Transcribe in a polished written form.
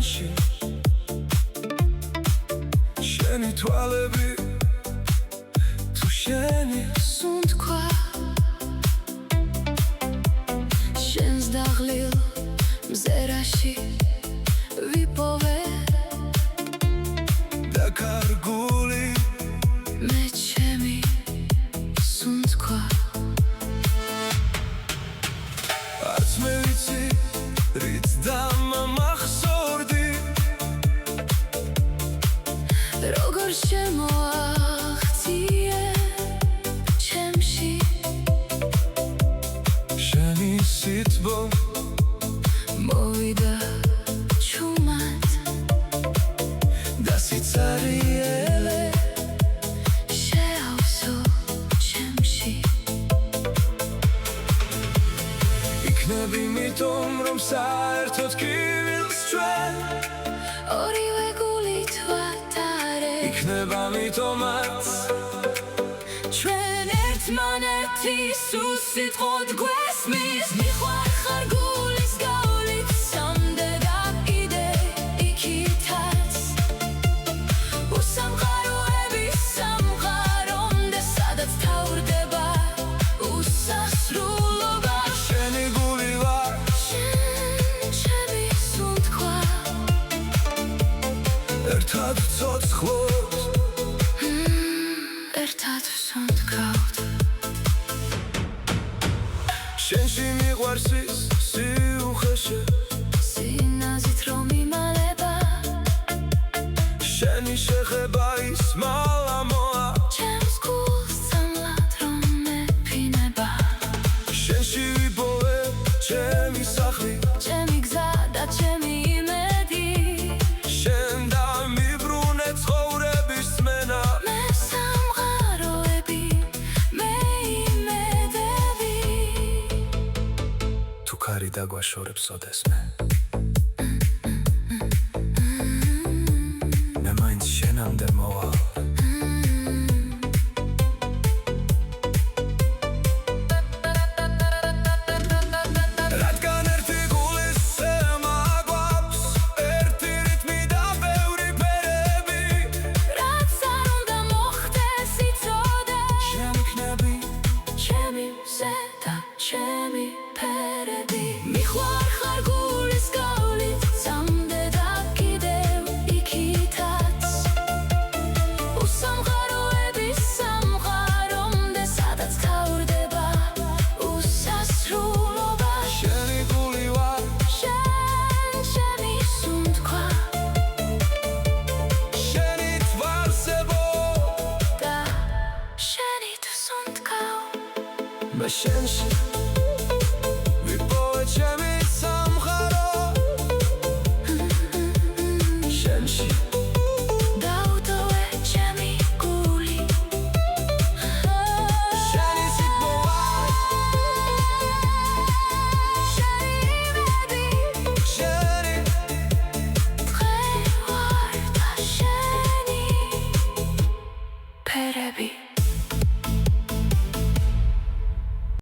მზერაში შენი თვალები თუ შენი სუნთქვა შენს დაღლილ მზერაში ვიპოვე დაკარგული მე ჩემი სუნთქვა არც მე ვიცი რით დამამახსოვრდი როგორ შემოაღწიე ჩემში შენი სიტყვა მოვიდა ჩუმად და სიცარიელე შეავსო ჩემში იქნები მითომ რომ საერთოდ კივილს ჩვენ ორივე გულით ვატარე იქნება მითომაც ჩვენ ერთმანეთი სულ სიტყვოდ გვესმის მიხვარხარ გულის გავლით სამდე და კიდე იქითაც უსამყაროები სამყარომდე სადაც თავრდება უსასრულობა შენი გული ვარ შენ ჩემი სუნთქვა ერთად ვცოცხლობთ ერთად ვსუნთქავთ შენში მიყვარს ის სიუხეში სინაზით რომ იმალება შენი შეხება ის მალამოა ჩემს გულს სამლად რომ მეფინება შენში ვიპოვე ჩემი სახლი ჩემი გზა და ჩემი იმედი შენ დამიბრუნე ცხოვრების წმენა მე სამყაროები მე იმედები თუ ქარი დაგვაშორებს ოდესმე მე მაინც შენამდე მოვალ რადგან ერთი გულის სემა გვაქვს ერთი რითმი და ბევრი ფერები რაც არ უნდა მოხდეს იცოდე შენ იქნები ჩემი მზე და ჩემი ფერები მიხვარხარ გულის გავლით სამდე და კიდევ იქითაც უსამყაროები სამყარომდე სადაც თავრდება უსასრულობა შენი გული ვარ შენ ჩემი სუნთქვა შენი თვალსებო და შენი თუ სუნთქავ მე შენში